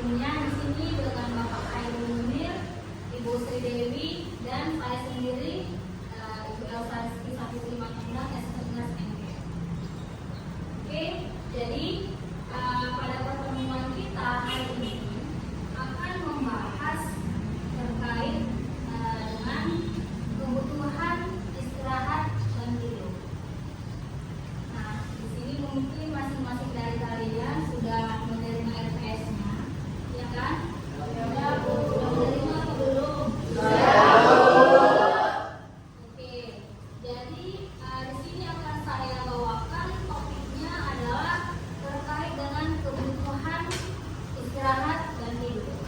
timnya di sini dengan Bapak Khairul Munir, Ibu Sri Dewi, dan saya sendiri, Ibu Elsa Rizky Saputri Matanggang, S19 MK. Oke, jadi pada pertemuan kita hari ini akan membahas terkait dengan kebutuhan istirahat dan tidur. Nah, di sini mungkin masing-masing dari kalian sudah menerima RPS-nya, ya kan? Sudah menerima atau belum? Oke, jadi di sini akan saya bawakan topiknya adalah terkait dengan kebutuhan istirahat dan tidur.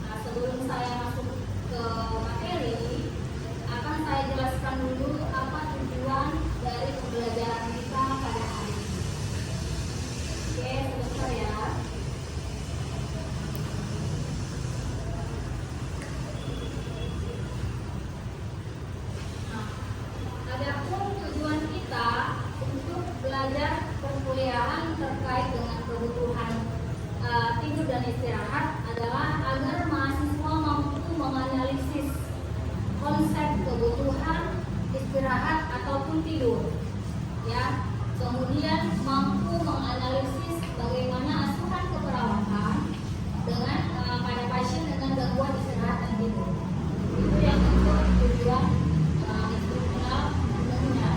Nah, sebelum saya masuk ke materi, akan saya jelaskan dulu apa tujuan dari pembelajaran kita pada hari ini. Oke, sebentar ya. Nah, adapun tujuan kita untuk belajar perkuliahan terkait dengan kebutuhan tidur dan istirahat adalah agar mahasiswa mampu menganalisis konsep kebutuhan istirahat ataupun tidur, ya. Kemudian mampu menganalisis bagaimana asuhan keperawatan dengan pada pasien dengan gangguan istirahat dan tidur. Itu yang untuk tujuan instruksional umumnya.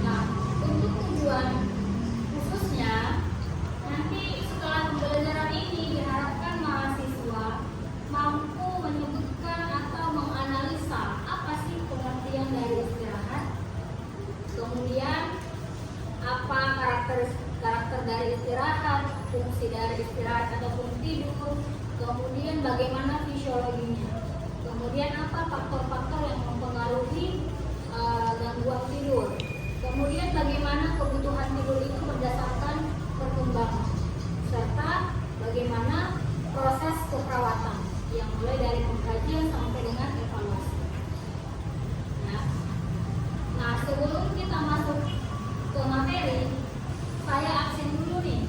Nah, untuk tujuan khususnya nanti setelah pembelajaran ini diharapkan mahasiswa mampu menyebutkan atau menganalisa apa sih pengertian dari istirahat, kemudian apa karakter dari istirahat, fungsi dari istirahat ataupun tidur, kemudian bagaimana fisiologinya, kemudian apa faktor-faktor yang mempengaruhi gangguan tidur, kemudian bagaimana kebutuhan tidur itu berdasarkan perkembangan, serta bagaimana proses keperawatan yang mulai dari pengkajian sampai dengan evaluasi. Nah, sebelum kita masuk ke materi, saya absen dulu nih,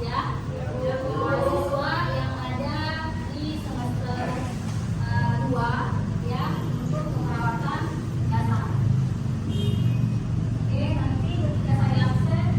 ya, mahasiswa yang ada di semester 2, ya, untuk keperawatan dasar. Oke, nanti ketika saya absen,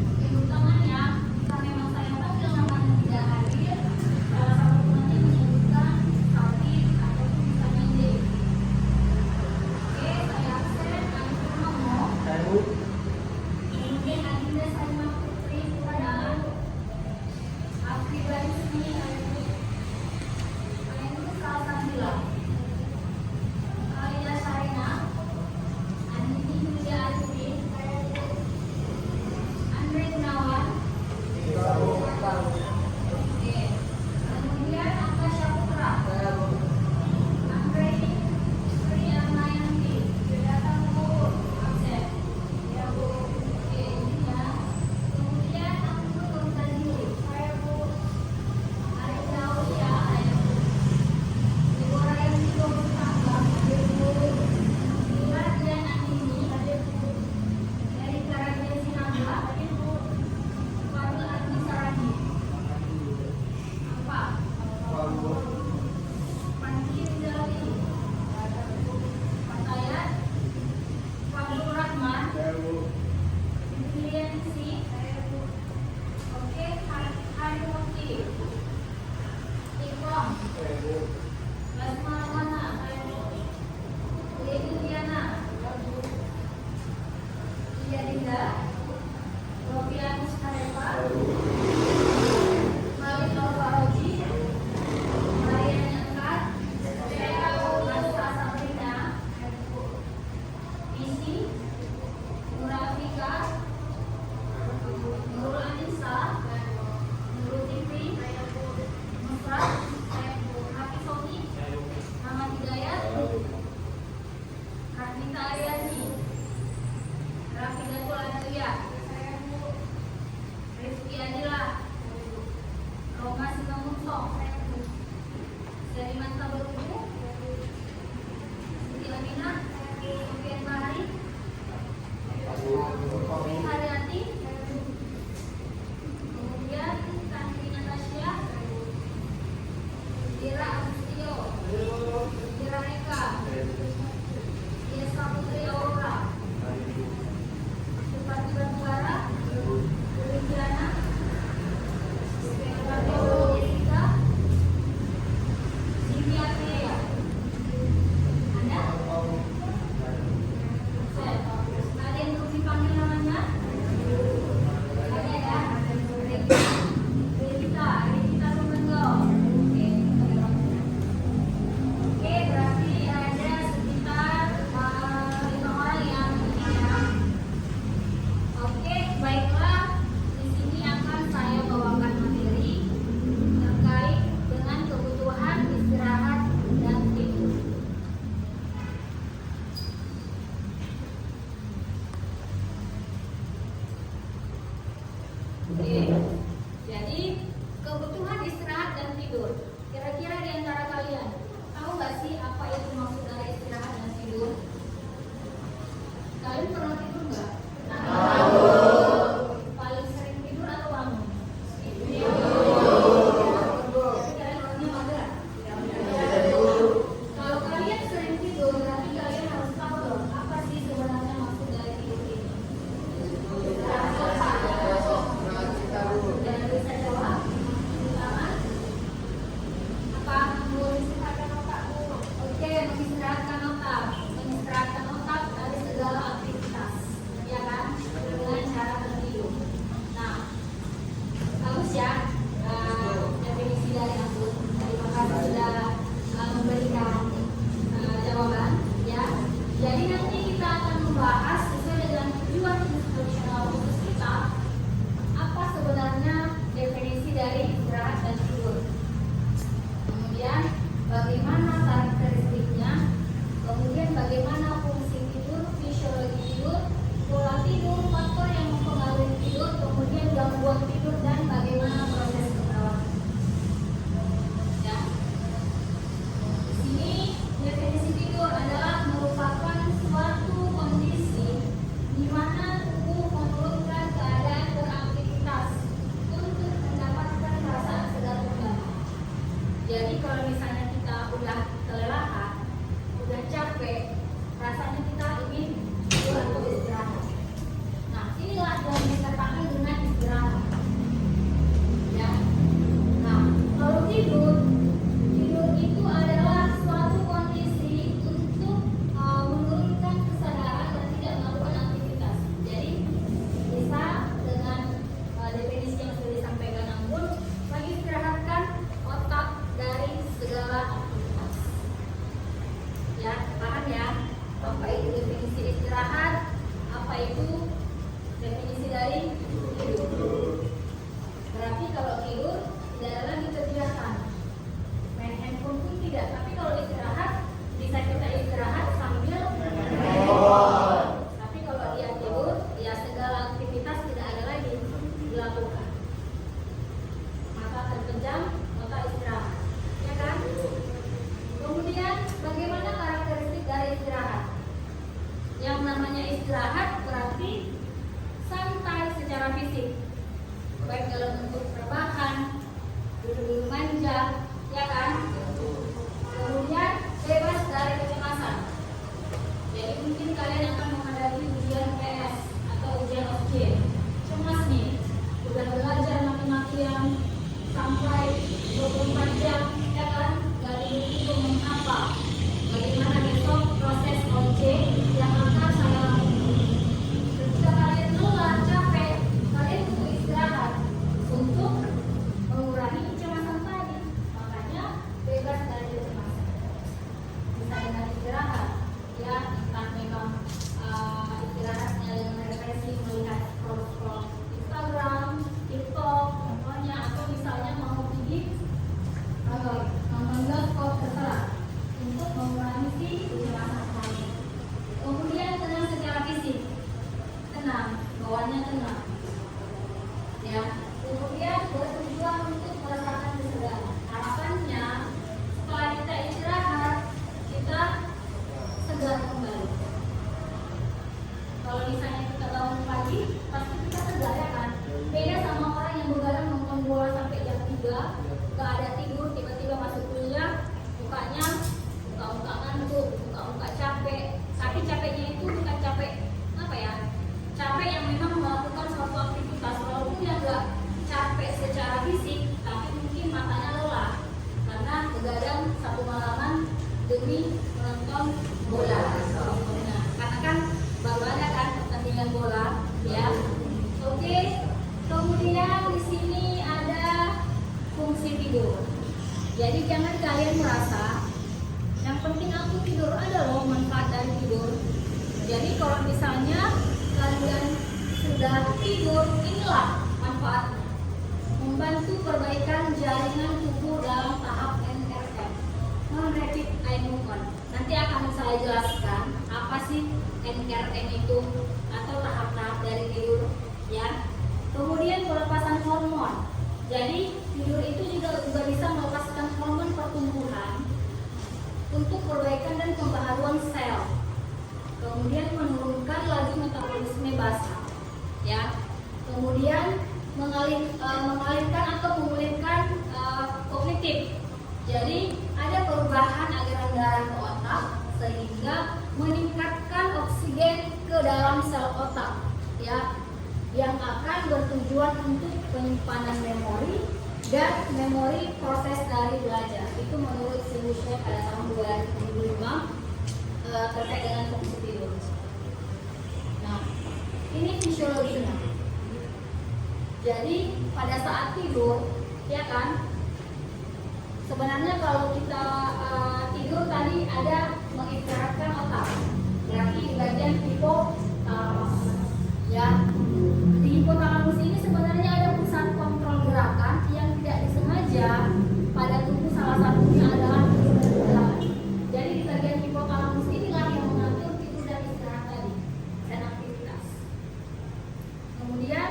Oke. Jadi kebutuhan istirahat dan tidur. Kira-kira di antara kalian tahu nggak sih apa itu maksud dari istirahat dan tidur? Kalian pernah tidur nggak? Tahu. Paling sering tidur atau bangun? Tidur. Jadi kalian orangnya mager? Kalau kalian sering tidur, berarti kalian harus tahu dong apa sih sebenarnya maksud dari tidur ini. Dan bisa jawab? Silakan. Apa mau istirahatkan otakmu? Oke, mengistirahatkan otak. Mengistirahatkan otak dari segala aktivitas, ya kan? Dengan cara tertidur. Nah, bagus ya definisi dari aku. Terima kasih sudah memberikan jawaban, ya. Jadi nanti kita akan membahas sesuai dengan tujuan instruksional khusus kita apa sebenarnya definisi dari istirahat dan tidur. Kemudian bagaimana karakteristiknya, kemudian bagaimana fungsi tidur, fisiologi tidur, pola tidur, faktor yang mempengaruhi tidur, kemudian gangguan tidur dan bagaimana proses perawatan. Ya. Di sini definisi tidur adalah merupakan suatu kondisi di mana tubuh menurunkan keadaan beraktivitas untuk mendapatkan perasaan segar kembali. Jadi kalau misalnya kita udah kelelahan, udah capek, rasanya kita ingin tidur atau istirahat. Nah, inilah yang dikatakan dengan istirahat. Ya. Nah, kalau tidur itu adalah suatu kondisi untuk menurunkan kesadaran dan tidak melakukan aktivitas. Jadi bisa dengan definisi yang sudah disampaikan, namun mengistirahatkan otak dari segala aktivitas. Ya, paham ya? Apa itu definisi istirahat? Apa itu definisi dari tidur? Berarti kalau tidur tidak ada lagi kegiatan, main handphone pun tidak. Tapi kalau istirahat bisa kita istirahat sambil tapi kalau dia tidur, ya segala aktivitas tidak ada lagi dilakukan. Mata terpejam, mata istirahat, ya kan? Kemudian bagaimana karakteristik dari istirahat? Yang namanya istirahat berarti santai secara fisik, baik dalam bentuk rebahan, duduk manja, ya kan? Kemudian bebas dari kecemasan. Jadi mungkin kalian akan menghadapi ujian PS atau ujian OSCE. Cemas nih, udah belajar mati-matian sampai 24 jam, ya kan? Gak tidur mengapa? Bagaimana besok proses OSCE yang akan saya lakukan? Ketika kalian lelah, capek, kalian butuh istirahat untuk mengurangi kecemasan tadi. Makanya bebas dari kecemasan. Bisa dengan istirahat, ya, entah memang istirahatnya dengan refleksi melihat scroll Instagram, TikTok, contohnya, atau misalnya mau pergi nonton bioskop, terserah, untuk mengurangi si kecemasan tadi. Kemudian tenang secara fisik, tenang, bawaannya tenang, ya. Kemudian bertujuan untuk merasakan kesegaran. Harapannya setelah kita istirahat, kita segar kembali. Kalau misalnya kita bangun pagi, pasti kita segar, ya kan? Beda sama orang yang begadang nonton bola sampai jam 3, gak ada tidur, tiba-tiba masuk kuliah, mukanya muka-muka ngantuk, muka-muka capek. Tapi capeknya itu bukan capek apa ya? Capek yang memang melakukan suatu aktivitas, walaupun yang gak capek secara fisik, tapi mungkin matanya lelah karena begadang satu malaman demi menonton bola. Nah, karena kan baru ada kan pertandingan bola, ya. Oke. Kemudian di sini ada fungsi tidur. Jadi jangan kalian merasa yang penting aku tidur, ada loh manfaat dari tidur. Jadi kalau misalnya kalian sudah tidur, inilah manfaatnya. Membantu perbaikan jaringan tubuh dalam tahap NRM, non-rapid eye movement. Nanti akan saya jelaskan apa sih NRM itu atau tahap-tahap dari tidur, ya. Kemudian pelepasan basah, ya. Kemudian mengalihkan atau memulihkan kognitif. Jadi ada perubahan aliran darah ke otak sehingga meningkatkan oksigen ke dalam sel otak, ya, yang akan bertujuan untuk penyimpanan memori dan memori proses dari belajar. Itu menurut Simusha pada tahun 2005 terkait dengan fungsi tidur. Nah, ini fisiologinya. Jadi pada saat tidur, ya kan, sebenarnya kalau kita tidur tadi ada mengistirahatkan otak, berarti di bagian hipotalamus, ya. Di hipotalamus ini sebenarnya ada pusat kontrol gerakan yang tidak disengaja pada tubuh, salah satunya adalah tidur. Jadi di bagian hipotalamus inilah yang mengatur tidur dan istirahat tadi dan aktivitas. Kemudian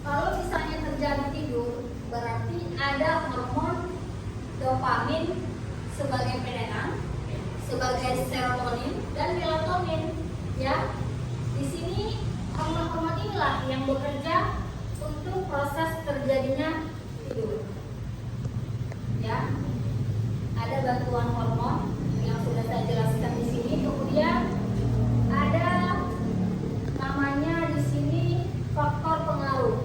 kalau misalnya terjadi tidur, berarti ada hormon dopamin sebagai penerang, sebagai serotonin dan melatonin, ya. Di sini hormon-hormon inilah yang bekerja untuk proses terjadinya tidur, ya. Ada bantuan hormon yang sudah saya jelaskan di sini. Kemudian ada namanya di sini faktor pengaruh.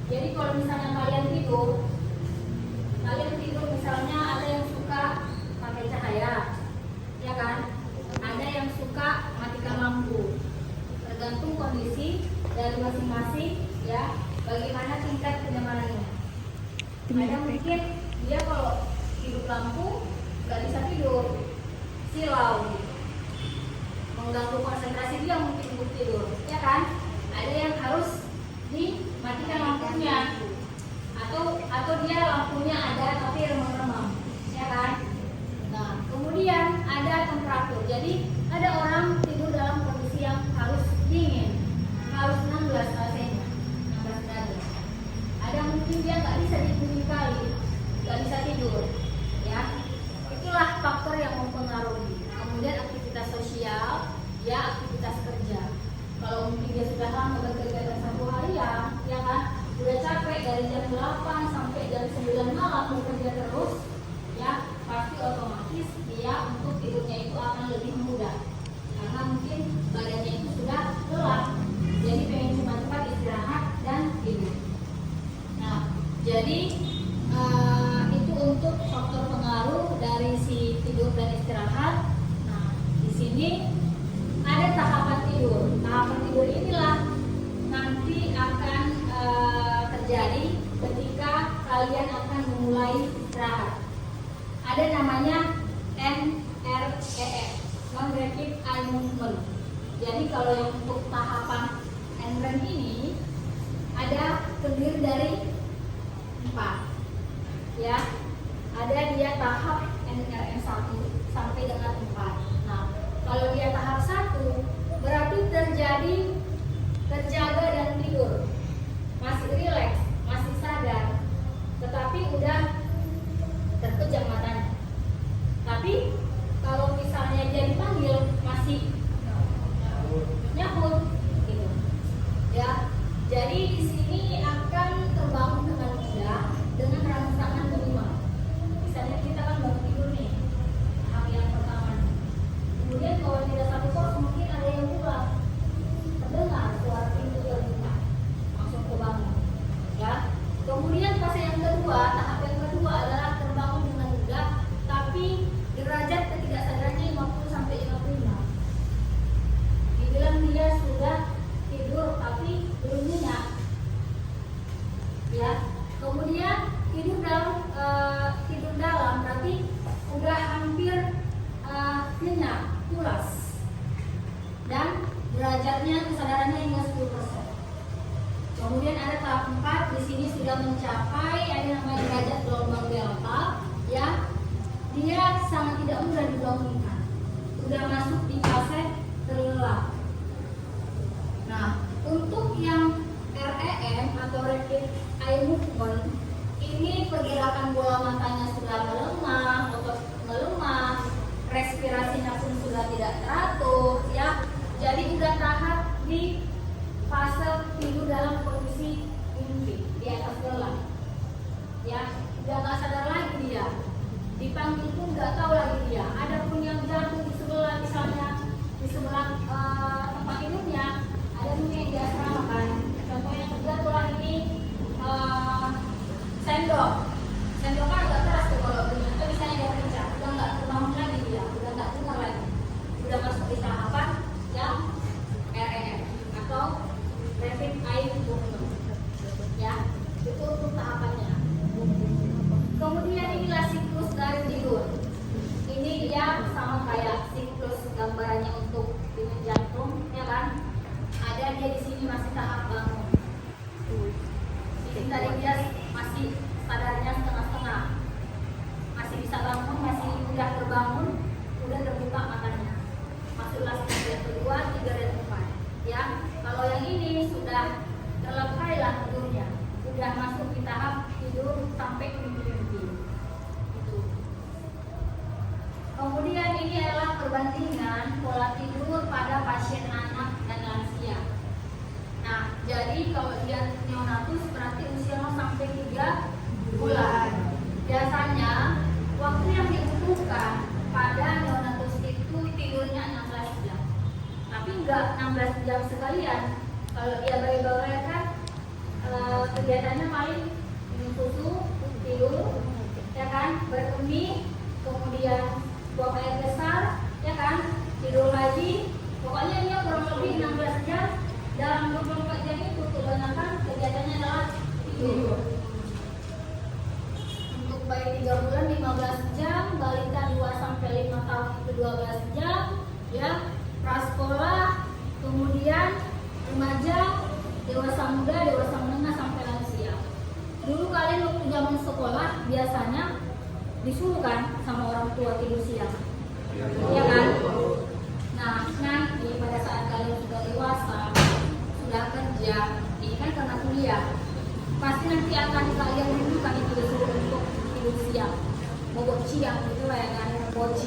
Jadi kalau misalnya kalian tidur misalnya ada yang suka pakai cahaya, ya kan? Ada yang suka matikan lampu. Tergantung kondisi dari masing-masing, ya. Bagaimana tingkat kenyamanannya. Ada mungkin dia kalau hidup lampu nggak bisa tidur, silau, mengganggu konsentrasi dia mungkin untuk tidur, ya kan? Ada yang harus dimatikan lampunya, atau dia lampunya ada tapi remang-remang, ya kan? Nah, kemudian ada temperatur. Jadi ada orang tidur dalam kondisi yang harus dingin, harus 16 derajat. Ada mungkin dia nggak bisa dihuni kali, nggak bisa tidur, ya. Itulah faktor yang mempengaruhi. Kemudian aktivitas sosial, ya, aktivitas kerja. Kalau mungkin dia sudah lama berkegiatan satu harian, ya kan, udah capek dari jam 8 sampai jam 9 malam bekerja terus, ya, pasti otomatis dia untuk tidurnya itu akan lebih mudah karena mungkin badannya itu sudah lelah, jadi pengen cepat-cepat istirahat dan tidur. Nah, jadi itu untuk faktor pengaruh dari si tidur dan istirahat. Nah, di sini ada tahapan tidur. Tahapan tidur inilah nanti akan terjadi ketika kalian akan memulai istirahat. Ada namanya NREM, non-rapid eye movement. Jadi kalau yang untuk tahapan NREM ini ada terdiri dari 4, ya. Ada dia tahap NREM 1 sampai dengan 4. Nah, kalau dia tahap 1 berarti terjaga dan tidur, masih rileks, masih sadar, tetapi udah terpejam matanya. Tapi kalau misalnya dia dipanggil masih nyahut, gitu, ya. Jadi di sini akan terbangun dengan mudah dengan rangsangan minimal. Misalnya kita kan baru tidur nih, tahap yang pertama. Kemudian kalau tidak satu pos mungkin ada yang pulang, terdengar suara pintu terbuka, langsung kebangun, ya. Kemudian fase yang kedua, tahap yang kedua adalah terbangun dengan mudah, tapi derajat ketidaksadarannya 50 sampai 55. Dibilang dia sudah tidur tapi belum nyenyak, ya. Kemudian tidur dalam berarti udah hampir nyenyak, pulas, dan derajatnya kesadarannya hingga 10%. Kemudian ada tahap 4, di sini sudah mencapai ada namanya derajat gelombang delta, ya. Dia sangat tidak mudah dibangunkan, sudah masuk di fase terlelap. Nah, untuk yang REM atau rapid eye movement ini pergerakan bola matanya sudah melemah, otot melemah, respirasinya pun sudah tidak teratur, ya. Jadi udah tahap tadi dia masih sadarnya setengah-setengah, masih bisa bangun, masih udah terbangun, udah terbuka matanya, masuklah step yang kedua, 3 dan 4 ya. Kalau yang ini sudah terlekailah tidurnya, udah masuk di tahap tidur sampai mimpi-mimpi itu. Kemudian ini adalah perbandingan pola tidur pada pasien anak dan lansia. Nah, jadi kalau dia neonatus berarti usia sampai 3 bulan. Biasanya waktu yang dibutuhkan pada neonatus itu tidurnya 16 jam. Tapi enggak 16 jam sekalian. Kalau dia bayi-bayi kan kegiatannya paling minum susu, tidur, ya kan, berkemih, kemudian buang air besar, ya kan, tidur lagi. Pokoknya dia kurang lebih 16 jam. Dalam 24 jam itu kebanyakan kegiatannya adalah tidur. Untuk bayi 3 bulan 15 jam, balita 2 sampai 5 tahun itu 12 jam, ya, prasekolah, kemudian remaja, dewasa muda, dewasa menengah sampai lansia. Dulu kalian waktu zaman sekolah biasanya disuruh kan sama orang tua tidur siang, ya kan? Nah, nanti pada saat kalian sudah dewasa, sudah kerja, ini kan karena kuliah, pasti nanti akan kalian rindukan itu disuruh untuk tidur siang, bobot siang gitu lah ya kan, bobot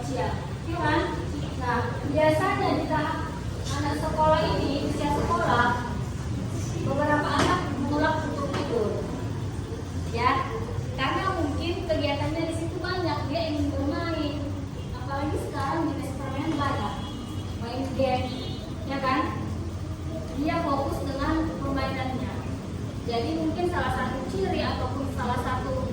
siang, ya kan? Nah, biasanya di tahap anak sekolah ini, usia sekolah, beberapa anak menolak untuk tidur, ya, karena mungkin kegiatannya di situ banyak, dia ingin bermain, apalagi sekarang jenis permainan banyak, main game, ya kan? Dia fokus dengan permainannya. Jadi mungkin salah satu ciri ataupun salah satu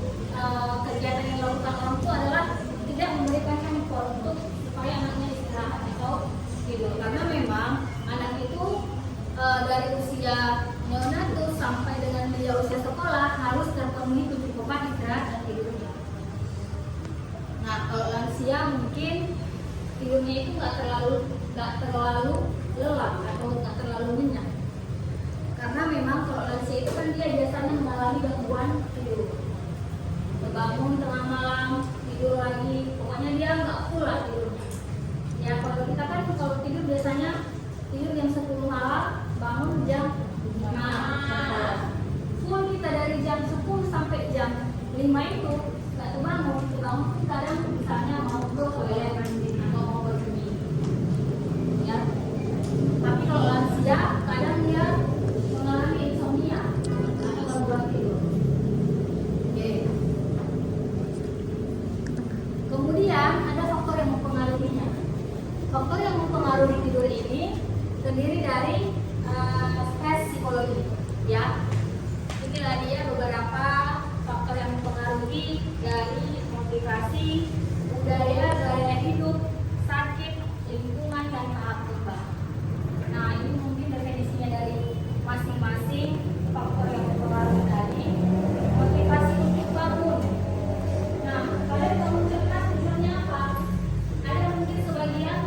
kegiatan yang dilakukan orang tua adalah tidak memberikan handphone untuk supaya anaknya istirahat atau tidur. Karena memang anak itu dari usia neonatus sampai dengan dia usia sekolah harus terpenuhi kecukupan istirahat dan tidurnya. Nah, kalau lansia mungkin tidurnya itu nggak terlalu lelah atau nggak terlalu nyenyak. Karena memang kalau lansia itu kan dia biasanya mengalami gangguan tidur, bangun tengah malam, tidur lagi, pokoknya dia nggak full lah tidurnya. Ya kalau kita kan kalau tidur biasanya tidur jam 10 malam, bangun jam 5. Full kita dari jam 10 sampai jam 5 itu nggak terbangun, kadang misalnya mau ke toilet atau mau berkemih. Ya. Tapi kalau lansia kadang dia mengalami insomnia atau gangguan tidur. Oke. Kemudian ada faktor yang mempengaruhinya. Faktor yang mempengaruhi tidur ini terdiri dari stres psikologi, ya. Inilah dia beberapa faktor yang mempengaruhi dari motivasi, budaya, gaya hidup, sakit, lingkungan, dan tahap kembang. Nah, ini mungkin definisinya dari masing-masing faktor yang mempengaruhi tadi. Motivasi untuk bangun. Nah, kalian bangun cerdas misalnya apa? Ada mungkin sebagian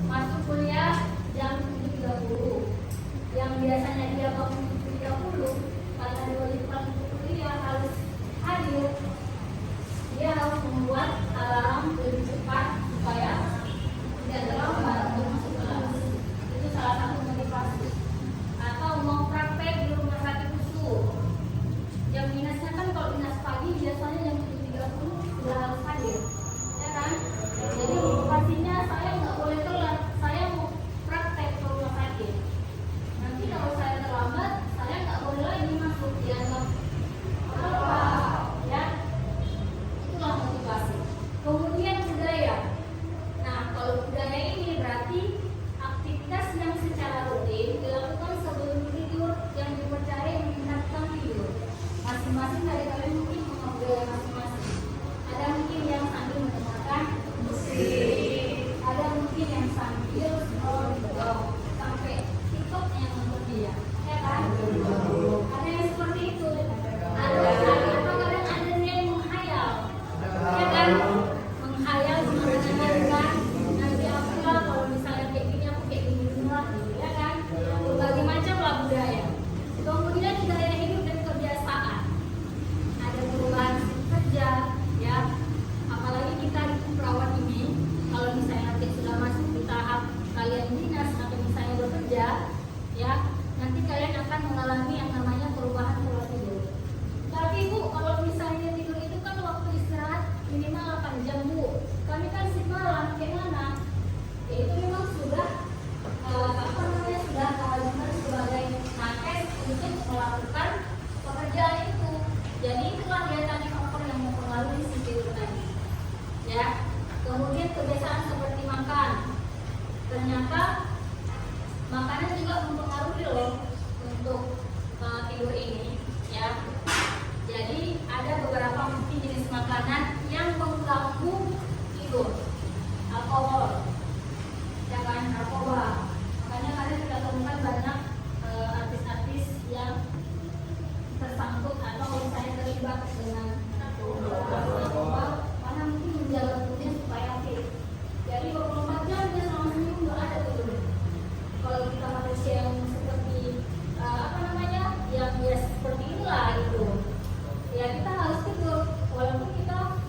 masuk kuliah jam 7.30, yang biasanya dia bangun 7.30 karena diwajibkan untuk kuliah harus hadir. Dia harus membuat alarm lebih melakukan pekerjaan itu. Jadi itulah dia tadi faktor yang mempengaruhi si tidur tadi. Ya. Kemudian kebiasaan seperti makan. Ternyata makanan juga mempengaruhi loh untuk tidur ini, ya. Jadi ada beberapa mungkin jenis makanan yang mengganggu tidur. Alkohol, ya kan, narkoba. Makanya kalian sudah temukan banyak artis-artis yang tersangkut atau misalnya terlibat dengan narkoba, karena mungkin menjaga tubuhnya supaya fit. Jadi 24 jam dia selama seminggu nggak ada tidur. Kalau kita manusia yang seperti yang ya seperti inilah itu, ya kita harus tidur walaupun kita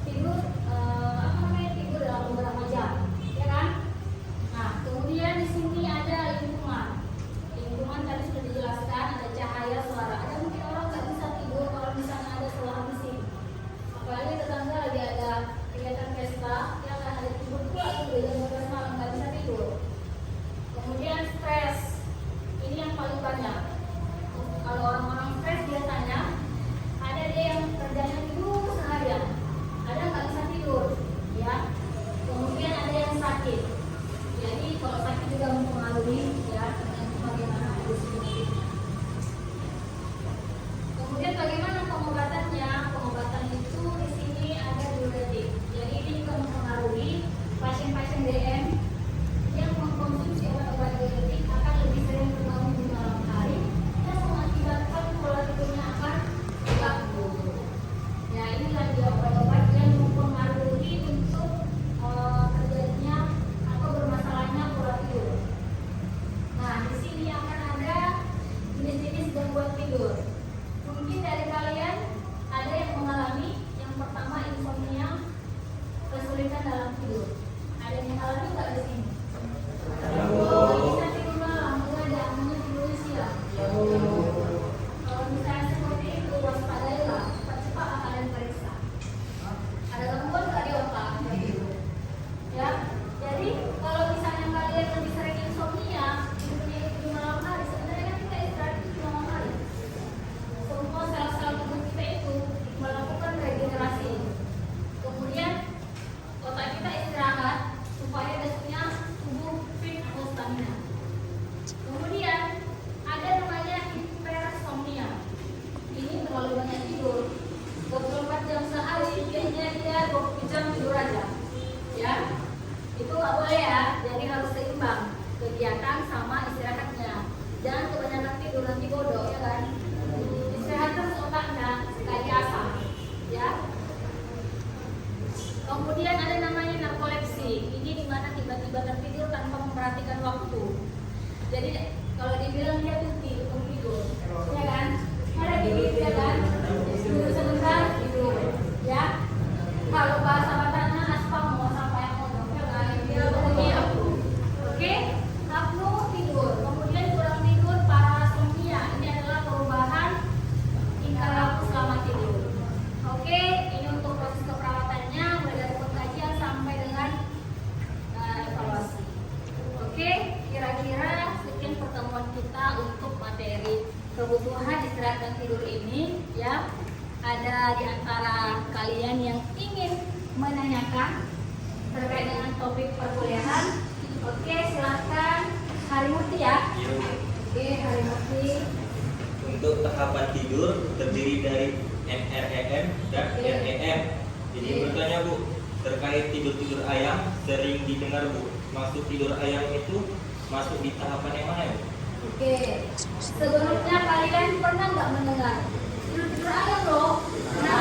tidur tidur dalam beberapa jam, ya kan? Nah, kemudian di sini ada lingkungan tadi sudah dijelaskan, ada cahaya, suara. Ada mungkin orang nggak bisa tidur kalau misalnya ada suara bising, apalagi tetangga lagi ada kegiatan pesta, ya kan, ada tidur pula itu jam 12 malam nggak bisa tidur. Kemudian stres, ini yang paling banyak. Kalau orang-orang stres biasanya ada dia yang kerjanya tidur seharian, ada nggak bisa tidur, ya. Kemudian ada yang sakit. Jadi kalau sakit juga mempengaruhi, ya, dengan bagaimana harus tidur. Kemudian bagaimana pengobatannya? Pengobatan itu di sini ada diuretik. Jadi ini juga mempengaruhi pasien-pasien DM yang mengkonsumsi obat-obat diuretik akan lebih sering terbangun di malam hari dan mengakibatkan pola tidurnya akan terganggu. Ya, inilah dia obat-obat yang mempengaruhi untuk terjadinya atau bermasalahnya pola tidur. Nah, di sini akan ada jenis-jenis gangguan tidur. Mungkin dari kalian ada yang mengalami yang pertama insomnia, kesulitan dalam tidur. Ada yang mengalami nggak di sini? Bisa tidur malam, jangan tidur siang. Kalau misalnya seperti itu, waspadailah, cepat kalian periksa. Ada gangguan nggak di otak? Ya, jadi kalau misalnya kalian lebih sering insomnia, tidurnya itu di malam hari, sebenarnya kan kita istirahat itu di malam hari. Semua sel-sel tubuh kita itu melakukan regenerasi. Kemudian otak kita istirahat supaya besoknya tubuh fit atau stamina. Kemudian ada namanya hipersomnia. Ini terlalu banyak tidur. 24 jam sehari, kayaknya dia 20 jam tidur aja. Ya, itu nggak boleh ya. Jadi harus seimbang kegiatan sama istirahatnya. Jangan kebanyakan tidur nanti bodoh, ya kan? Istirahat terus otaknya kayak biasa, ya. Kemudian ada namanya narkolepsi. Ini dimana tiba-tiba tertidur tanpa memperhatikan waktu. Jadi kalau dibilang dia tuh tidur, ya kan? Ada gini, ya kan? Tidur sebentar, tidur, ya. Kalau bahasa Bataknya aspam mau sampai yang mau, ya kan? Dia bunyi apnu. Oke, apnu tidur. Kemudian kurang tidur, parasomnia. Ini adalah perubahan tingkah laku selama tidur. Oke, ini untuk proses keperawatannya mulai dari pengkajian sampai dengan evaluasi. Oke, kira-kira sekian pertemuan kita untuk materi kebutuhan istirahat dan tidur ini, ya. Ada di antara kalian yang ingin menanyakan terkait dengan topik perkuliahan? Oke, silakan Harimurti ya. Oke, Harimurti. Untuk tahapan tidur terdiri dari NREM dan REM. Jadi bertanya Bu, terkait tidur-tidur ayam sering didengar Bu. Masuk tidur ayam itu masuk di tahapan yang mana Bu? Oke, sebelumnya kalian pernah nggak mendengar tidur-tidur ayam loh? Nah,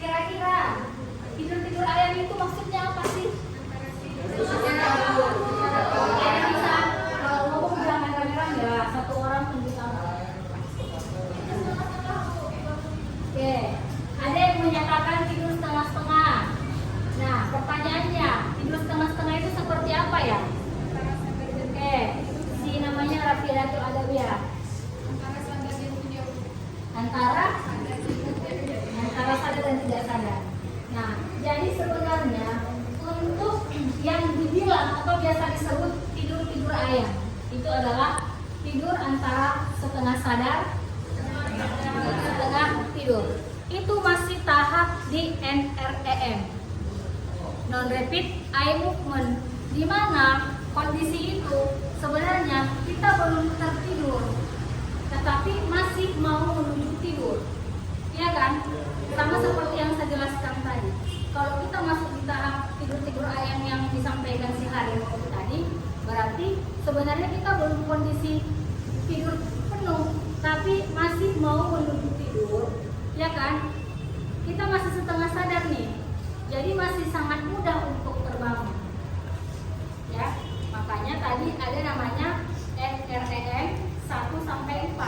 kira-kira tidur-tidur ayam itu maksudnya apa sih? Kalian bisa kalau ngomong jangan rame-rame ya, satu orang tunjuk tangan. Oke, ada yang menyatakan tidur setengah-setengah. Nah, pertanyaannya, tidur setengah-setengah itu seperti apa ya? Oke, si namanya Rafidatul Adawiyah. Antara sadar dan tidak sadar. Nah, jadi sebenarnya untuk yang dibilang atau biasa disebut tidur-tidur ayam itu adalah tidur antara setengah sadar, setengah tidur. Itu masih tahap di NREM, non rapid eye movement, di mana kondisi itu sebenarnya kita belum tertidur, tetapi masih mau menuju tidur, ya kan? Sama seperti yang saya jelaskan tadi. Kalau kita masuk di tahap tidur ayam yang disampaikan si Harimau tadi, berarti sebenarnya kita belum kondisi tidur penuh, tapi masih mau menuju tidur, ya kan? Kita masih setengah sadar nih, jadi masih sangat mudah untuk terbangun, ya. Makanya tadi ada namanya NREM 1 sampai 4.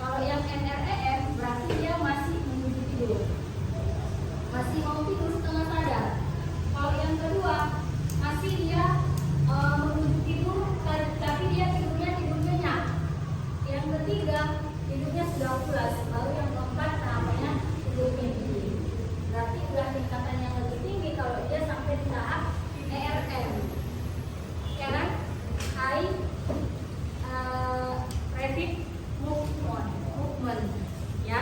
Kalau yang NREM berarti dia masih menuju tidur, masih mau tidur setengah sadar. Kalau yang kedua masih dia menuju tidur, tapi dia tidurnya nyenyak. Yang ketiga tidurnya sudah pulas. Baru yang keempat namanya tidur mimpi. Berarti udah tingkatan yang lebih tinggi kalau dia sampai di tahap ERM, ya kan? Eye rapid movement, ya.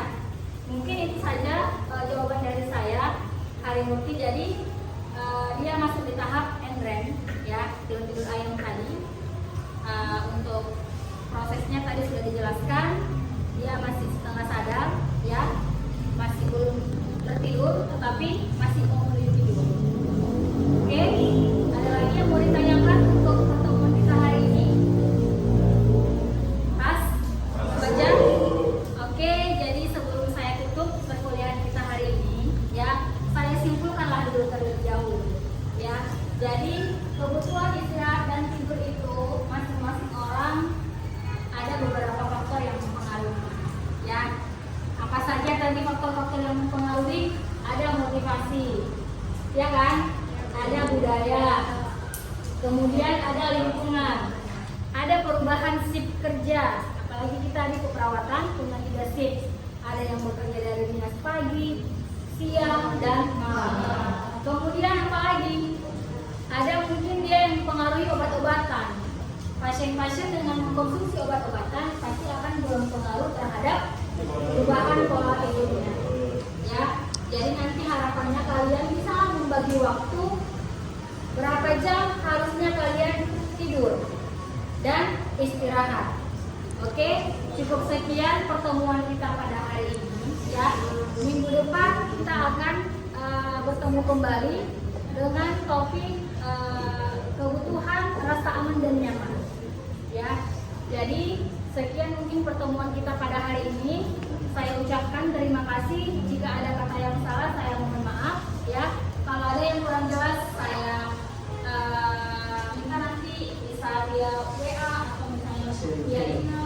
Mungkin itu saja jawaban dari saya, Harimurti. Jadi dia masuk di tahap NREM, ya, tidur ayam tadi. Untuk prosesnya tadi sudah dijelaskan, dia masih setengah sadar, ya, masih belum tertidur, tetapi masih mau menuju tidur. Oke, ada lagi yang mau ditanyakan untuk pertemuan kita hari ini? Pas? Baca? Oke, jadi sebelum saya tutup perkuliahan kita hari ini, ya, saya simpulkanlah dulu terlebih dahulu, ya. Jadi kebutuhan istirahat dan tidur itu masing-masing orang ada beberapa faktor yang mempengaruhi, ya. Apa saja tadi faktor-faktor yang mempengaruhi? Ada motivasi, ya kan? Ada budaya, kemudian ada lingkungan, ada perubahan shift kerja. Apalagi kita di keperawatan punya 3 shift. Ada yang bekerja dari dinas pagi, siang, dan malam. Kemudian apa lagi? Ada mungkin dia yang mempengaruhi obat-obatan. Pasien-pasien dengan mengkonsumsi obat-obatan pasti akan berpengaruh terhadap perubahan pola tidurnya, ya. Jadi nanti harapannya kalian bisa membagi waktu berapa jam harusnya kalian tidur dan istirahat. Oke, cukup sekian pertemuan kita pada hari ini, ya. Minggu depan kita akan bertemu kembali dengan topik kebutuhan rasa aman dan nyaman, ya. Jadi sekian mungkin pertemuan kita pada hari ini. Saya ucapkan terima kasih. Jika ada kata yang salah, saya mohon maaf, ya. Kalau ada yang kurang jelas, saya minta nanti bisa via WA atau misalnya via email